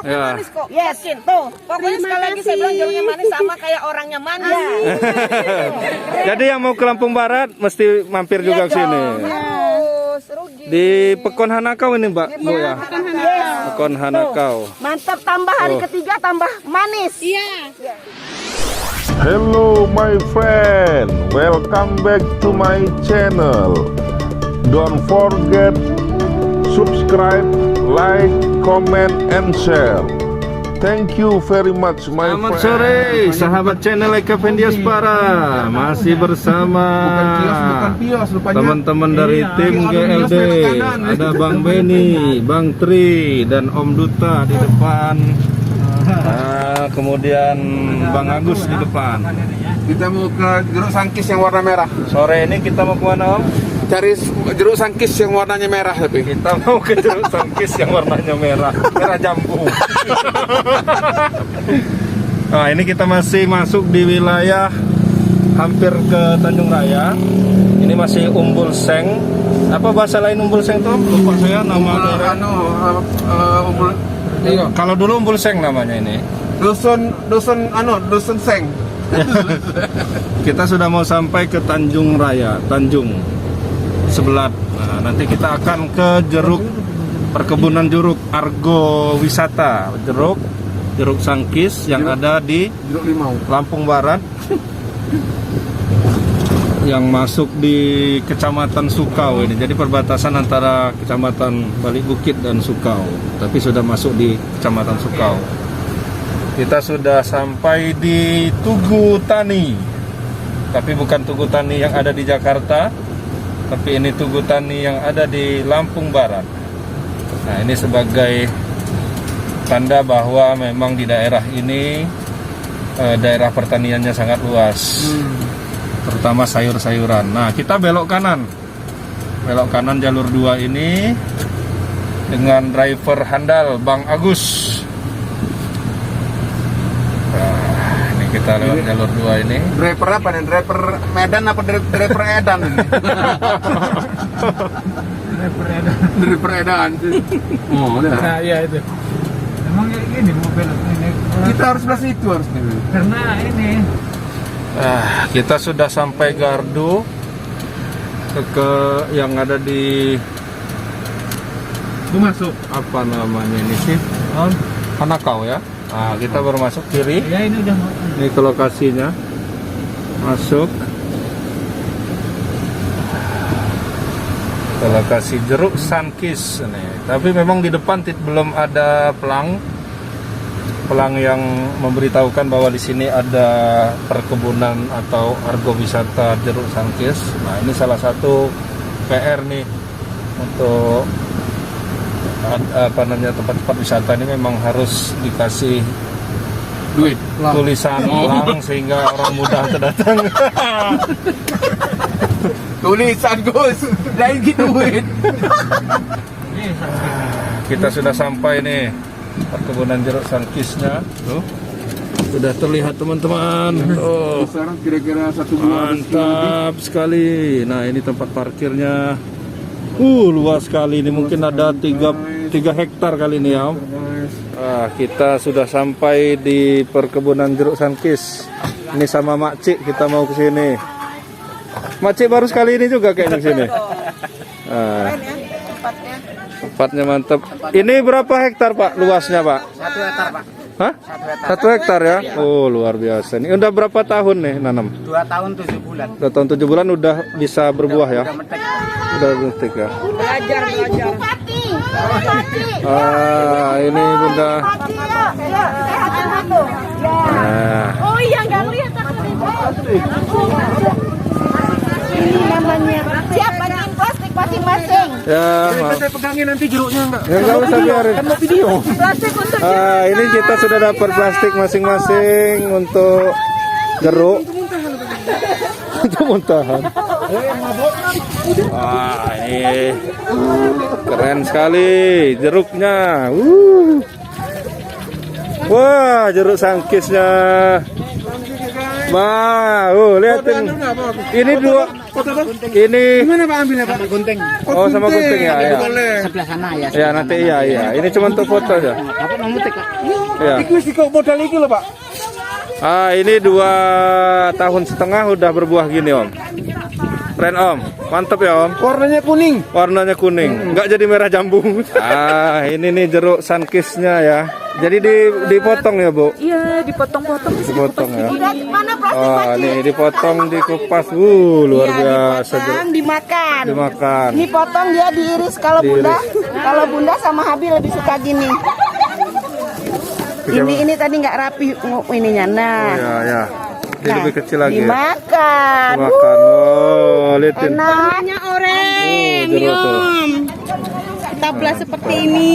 Ya. Manis kok. Yakin tuh. Pokoknya sekali lagi saya bilang jeruknya manis sama kayak orangnya manis. Jadi yang mau ke Lampung Barat mesti mampir juga ke sini. Harus rugi. Di Pekon Hanakau ini, Mbak Bu ya. Pekon Hanakau. Mantap, tambah hari ketiga tambah manis. Iya. Hello my friend, welcome back to my channel. Don't forget subscribe, like, comment, and share. Thank you very much my Selamat friend. sore, sahabat channel Eka Vendiaspara. Masih bersama teman-teman dari tim GLD. Ada Bang Benny, Bang Tri, dan Om Duta di depan. Kemudian Bang Agus di depan. Kita mau ke jeruk sangkis yang warna merah. Sore ini kita mau kemana, Om? Cari jeruk sangkis yang warnanya merah tapi. Kita mau ke jeruk sangkis yang warnanya merah, merah jambu. Nah, ini kita masih masuk di wilayah hampir ke Tanjung Raya. Ini masih Umbul Seng. Apa bahasa lain Umbul Seng tuh? Lupa saya nama daerah. Iya. Kalau dulu Umbul Seng namanya ini. Dusun Seng. Kita sudah mau sampai ke Tanjung Raya, Tanjung Sebelat. Nah, nanti kita akan ke perkebunan jeruk Argo Wisata, jeruk sangkis yang ada di Jeruk limau. Lampung Barat, yang masuk di Kecamatan Sukau ini. Jadi perbatasan antara Kecamatan Balik Bukit dan Sukau, tapi sudah masuk di Kecamatan Sukau. Kita sudah sampai di Tugu Tani, tapi bukan Tugu Tani yang ada di Jakarta, tapi ini Tugu Tani yang ada di Lampung Barat. Nah, ini sebagai tanda bahwa memang di daerah ini daerah pertaniannya sangat luas, terutama sayur-sayuran. Nah, kita belok kanan jalur 2 ini dengan driver handal Bang Agus. Nah, ini kita lewat jalur 2 ini. Driver apa nih? Driver Medan apa driver Edan ini? Driver Edan. Oh, udah. Nah, iya itu. Memang kayak gini mobil ini. Kita harus belas itu harusnya. Karena ini Kita sudah sampai Gardu ke yang ada di Masuk. apa namanya ini sih? Hanakau ya. Nah, kita baru masuk kiri. ya ini udah Ini ke lokasinya. Masuk ke lokasi jeruk sangkis nih. Tapi memang di depan belum ada pelang yang memberitahukan bahwa di sini ada perkebunan atau argo wisata jeruk sangkis. Nah, ini salah satu PR nih untuk tempat-tempat wisata ini memang harus dikasih Duit. tulisan pelang sehingga orang mudah terdatang. Tulisan Gus. Lain gitu duit. Kita sudah sampai nih perkebunan jeruk sangkisnya. Tuh. Sudah terlihat teman-teman. Oh, Sekarang kira-kira 1 bulan mantap sekali. Nah, ini tempat parkirnya. Luas sekali ini, mungkin ada 3 hektar kali ini ya. Kita sudah sampai di perkebunan jeruk sangkis. Ini sama Makcik kita mau ke sini. Makcik baru sekali ini juga kayaknya ke sini. Tempatnya mantap. Ini berapa hektar Pak luasnya Pak? 1 hektar, Pak. Hah? 1 hektar ya? Oh, luar biasa. Ini udah berapa tahun nih nanam? 2 tahun 7 bulan. 2 tahun 7 bulan udah bisa berbuah ya? Udah metik ya? Belajar. Ini Bunda. Nah, Oh iya, nggak ngeliat aku. Ini namanya siapa nih plastik masing-masing. ya maaf. Saya pegangin nanti jeruknya enggak? Ya, nggak usah biarin. Video. Plastik untuk Ini kita sudah dapat plastik masing-masing untuk jeruk. Untuk muntahan. Wah, ini keren sekali jeruknya. Wah, jeruk sangkisnya Mau, lihatin. Ini dua. Ini. Gimana Pak ambilnya Pak? Gunting. Oh, sama gunting ya. Ya. Sebelah sana ya. Ya nanti iya. Ini cuma untuk foto aja. Dapat memutik Pak. Ya. Iki kok modal iki lho Pak. Ini 2,5 tahun udah berbuah gini Om. Keren Om, mantep ya Om. Warnanya kuning. Warnanya kuning, nggak jadi merah jambu. Ini nih jeruk sunkissnya ya. Jadi dipotong ya Bu? Iya, dipotong-potong. Dipotong ya. Mana plastik Oh, nih dipotong, dikupas. Luar biasa jeruk. dimakan. Dimakan. Ini potong dia diiris kalau bunda. Kalau bunda sama Habi lebih suka gini. Ini tadi nggak rapi ininya. Nah. Oh, ya. Ini lebih kecil lagi. Dimakan. Dimakan. Oh, liatin. Enaknya oranye. Jeruk tuh. Kita belah seperti ini.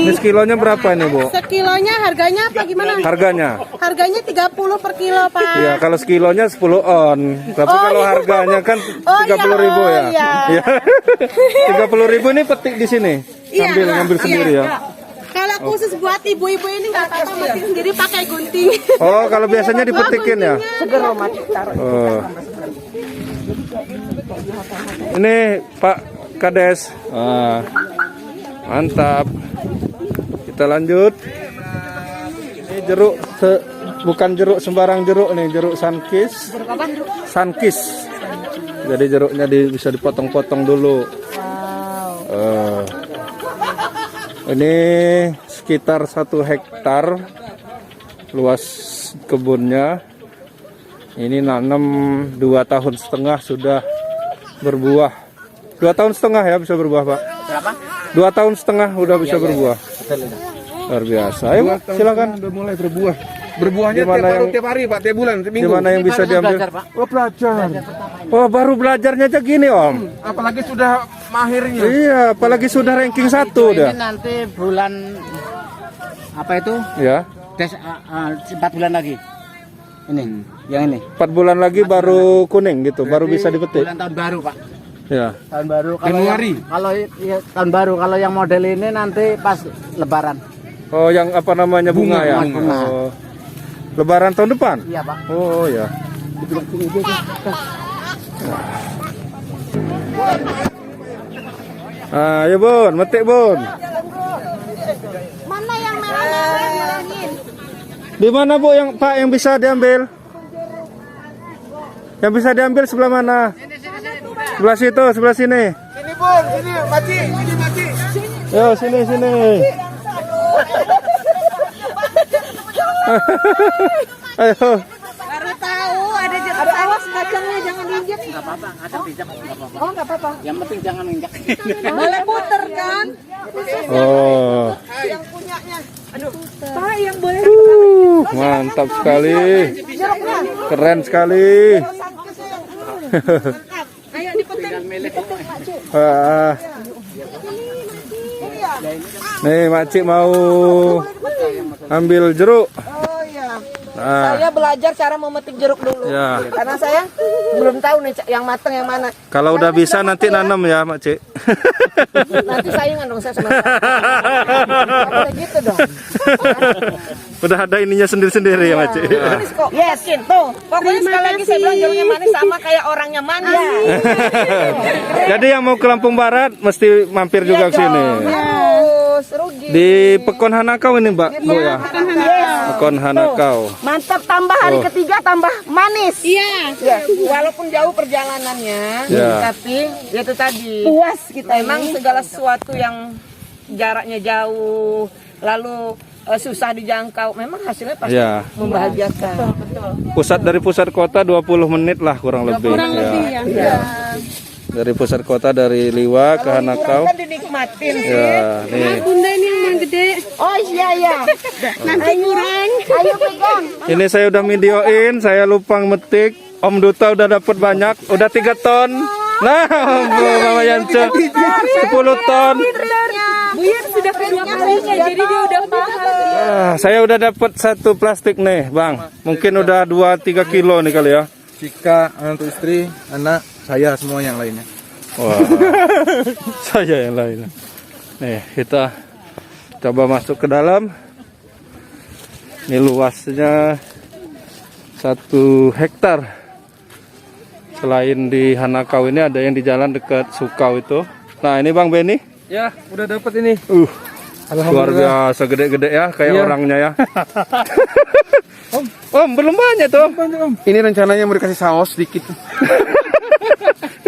Ini sekilonya berapa ini Bu? Sekilonya harganya apa gimana? Harganya? Harganya 30 per kilo, Pak. Ya, kalau sekilonya 10 on. Tapi Oh, kalau iya. harganya kan 30.000 ya. iya. Iya. 30.000 ini petik di sini. Ngambil sendiri ya. Kalau khusus buat ibu-ibu ini nggak apa-apa, metik sendiri pakai gunting. Oh, kalau biasanya dipetikin ya. Seger loh Mat, taruh. Oh. Ini Pak Kades. Mantap. Kita lanjut. Ini jeruk bukan jeruk sembarang jeruk nih, jeruk sunkiss. Sunkiss. Jadi jeruknya bisa dipotong-potong dulu. Ini sekitar 1 hektar luas kebunnya. Ini nanam 2,5 tahun sudah berbuah. 2,5 tahun ya bisa berbuah Pak. Berapa? 2,5 tahun udah bisa berbuah. Luar biasa. Ayo Pak, silakan. Udah mulai berbuah. Berbuahnya Gimana tiap hari Pak, tiap bulan, tiap minggu. Gimana yang bisa diambil? Oh belajar. Oh, baru belajarnya aja gini Om. Apalagi sudah mahirnya. Iya, apalagi sudah ranking 1 dah. Ini nanti bulan apa itu? Ya. 4 bulan lagi. Ini, yang ini. 4 bulan lagi baru kuning gitu, baru bisa dipetik. Bulan tahun baru Pak. Ya. Tahun baru. Januari. Kalau iya, tahun baru. Kalau yang model ini nanti pas Lebaran. Oh, yang apa namanya bunga ya? bunga. Oh. Lebaran tahun depan? Iya Pak. Oh ya. Ayo Bun, metik Bun. Mana yang merahnya? Di mana Bu yang Pak yang bisa diambil? Yang bisa diambil sebelah mana? Sebelah situ, sebelah sini. Sini Bun, sini Maci, sini Maci. Yo, sini. Ayo. Baru tahu ada jeruk. Awas kacangnya jangan diinjak. Enggak apa-apa, ada bijak enggak apa-apa. Oh, nggak apa-apa. Yang penting jangan injak. Boleh puter kan? Oh. Pak yang boleh. Mantap sekali. Keren sekali. Ayo diputer. Wah. Nih Makcik mau ambil jeruk. Oh iya. Nah, Saya belajar cara memetik jeruk dulu. ya. Karena saya belum tahu nih yang matang yang mana. Kalau udah bisa nanti nanam ya Makcik. Nanti saingan dong saya sama saya. Gitu dong. Udah ada ininya sendiri-sendiri ya Makcik. Manis kok. Yes, tuh. Pokoknya sekali lagi saya bilang jeruknya manis sama kayak orangnya manis. Jadi yang mau ke Lampung Barat mesti mampir juga ke sini. Harus rugi. Di Pekon Hanakau ini Mbak Bu ya. Pekon Hanakau. Mantap, tambah hari ketiga tambah manis. Iya. Ya, walaupun jauh perjalanannya, Iya. tapi ya itu tadi puas kita. Emang segala sesuatu yang jaraknya jauh, lalu susah dijangkau, memang hasilnya pasti Ya. membahagiakan. Dari pusat kota 20 menit lah kurang lebih. Ya. Dari pusat kota dari Liwa ke Hanakau. Kan dinikmatin sih. Ya, nih. Bunda ini yang gede. Oh iya. Nanti kurang. Ayo pegang. Ini saya udah videoin, saya lupa metik. Om Duta udah dapat banyak, udah 3 ton. Nah, Mama Yance 10 ton. Buyan sudah kedua kalinya, jadi dia udah paham. Saya udah dapat 1 plastik nih, Bang. Mungkin udah 2-3 kilo nih kali ya. Cika, untuk istri, anak, saya semua yang lainnya. Wah, saya yang lain. Nih, kita coba masuk ke dalam. Ini luasnya 1 hektar. Selain di Hanakau ini ada yang di jalan dekat Sukau itu. Nah ini Bang Benny. Ya, udah dapat ini. Luar biasa gede-gede ya kayak orangnya ya. Om belum banyak tuh. Ini rencananya mau dikasih saus sedikit.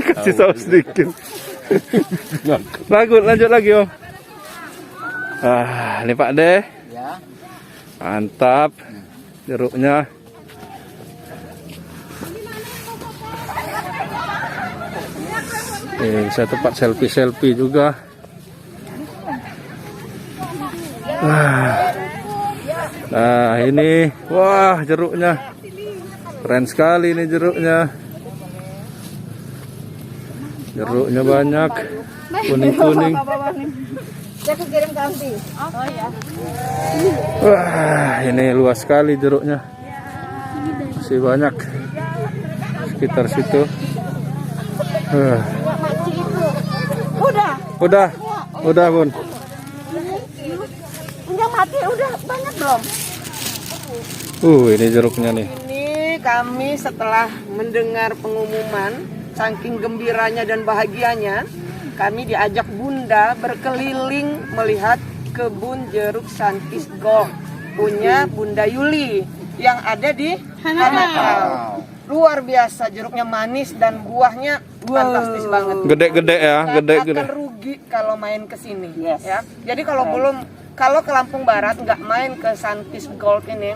Kasih saus sedikit. Lanjut lagi Om. Ini Pak De. Ya. Mantap. Jeruknya. Bisa tempat selfie juga. Nah ini, wah jeruknya keren sekali ini jeruknya. Jeruknya banyak, kuning-kuning. Wah ini luas sekali jeruknya, masih banyak sekitar situ. Udah Bun. Udah mati, udah banyak belum? Ini jeruknya nih. Ini kami setelah mendengar pengumuman, saking gembiranya dan bahagianya, kami diajak Bunda berkeliling melihat kebun jeruk Sunkist Gold punya Bunda Yuli yang ada di Hanakau. Luar biasa, jeruknya manis dan buahnya fantastis banget. Gede-gede ya, Nggak akan rugi kalau main ke sini. Ya. Jadi kalau ke Lampung Barat nggak main ke Sunkist Gold ini,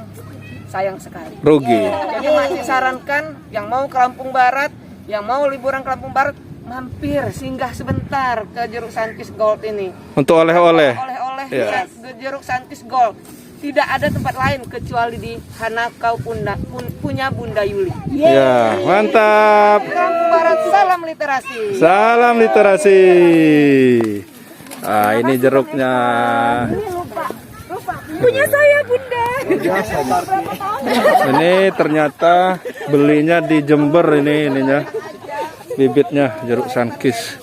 sayang sekali. Rugi. Jadi masih sarankan yang mau ke Lampung Barat, yang mau liburan ke Lampung Barat, mampir singgah sebentar ke jeruk Sunkist Gold ini. Untuk oleh-oleh. Oleh-oleh Ya. jeruk Sunkist Gold. Tidak ada tempat lain kecuali di Hanakau punya Bunda Yuli. Ya, mantap. Lampung Barat, salam literasi. Salam literasi. Ini jeruknya. Punya saya Bunda. Ini ternyata belinya di Jember ininya. Bibitnya jeruk Sunkist.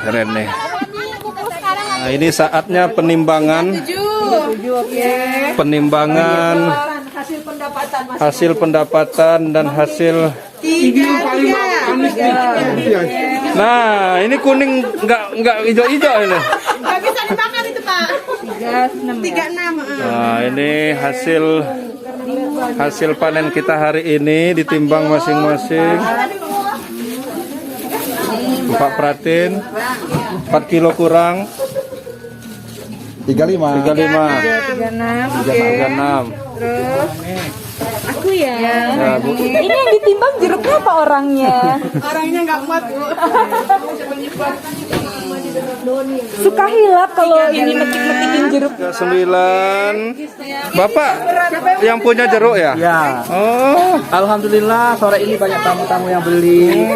Keren nih. Nah, ini saatnya penimbangan. Penimbangan hasil pendapatan dan hasil. Nah, ini kuning nggak hijau-hijau ini. Nggak bisa dimakan itu Pak. 36. Nah, ini hasil panen kita hari ini ditimbang masing-masing. Pak Pratin 4 kilo kurang 35. 36. Terus aku ya. Ya, Bu. Ini yang ditimbang jeruknya apa orangnya? Orangnya nggak muat, Bu. Suka hilap kalau ini metik-metikin jeruk. 9. Bapak yang punya jeruk ya? Ya, Oh, alhamdulillah sore ini banyak tamu-tamu yang beli.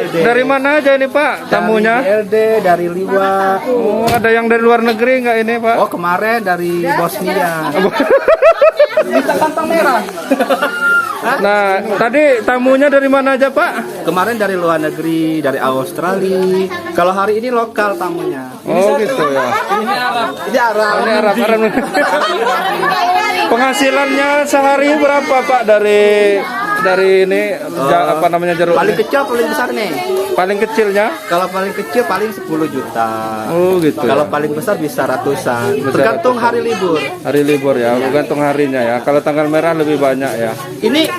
dari mana aja ini Pak tamunya? Dari LD, dari Liwa. Oh, ada yang dari luar negeri nggak ini Pak? Oh, kemarin dari Bosnia. Bisa kantong merah. Nah, tadi tamunya dari mana aja Pak? Kemarin dari luar negeri, dari Australia. Kalau hari ini lokal tamunya. Oh gitu ya. Ini Arab. Ini Arab. Penghasilannya sehari berapa Pak dari ini apa namanya jeruk? Paling ini? kecil, paling besar nih. Paling kecilnya? Kalau paling kecil paling 10 juta. Oh gitu. Kalau Ya. paling besar bisa ratusan. Bisa Tergantung ratusan. hari libur. Hari libur ya, bergantung harinya ya. Kalau tanggal merah lebih banyak ya. Ini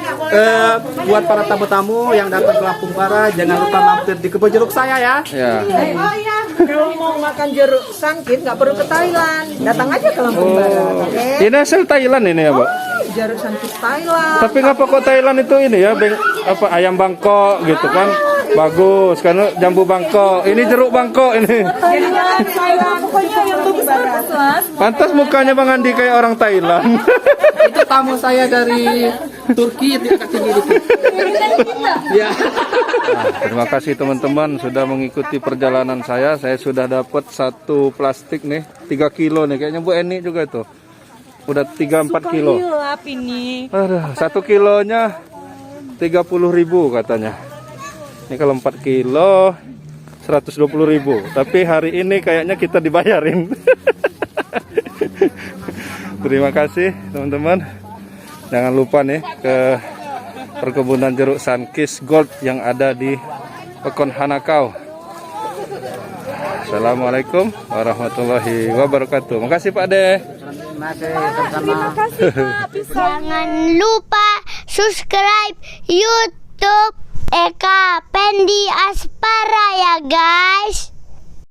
buat para tamu-tamu yang datang ke Lampung Barat, jangan lupa mampir di kebun jeruk saya ya. Ya. Kalau mau makan jeruk Sunkist nggak perlu ke Thailand, datang aja ke Lampung Barat. Oke? Ini hasil Thailand ini ya, Pak. Jeruk Sunkist Thailand. Tapi ngapa kok Thailand itu ini ya, ayam Bangkok gitu kan? Bagus kan jambu Bangkok. Ini jeruk Bangkok ini. Pokoknya yang bagus-bagus Mas. Pantas mukanya Bang Andi kayak orang Thailand. Itu tamu saya dari Turki, tingkat tinggi dikit. Ya. Nah, terima kasih teman-teman sudah mengikuti perjalanan saya. Saya sudah dapat 1 plastik nih, 3 kilo nih. Kayaknya Bu Eni juga itu. Udah 3-4 kilo. Hilap ini. Aduh, 1 kilonya 30.000 katanya. Ini kalau 4 kilo 120.000. Tapi hari ini kayaknya kita dibayarin. Terima kasih teman-teman. Jangan lupa nih ke perkebunan jeruk Sunkist Gold yang ada di Pekon Hanakau. Assalamualaikum warahmatullahi wabarakatuh. Makasih Pak De. Terima kasih Pak. Jangan lupa subscribe YouTube Eka Pendi Aspara ya guys.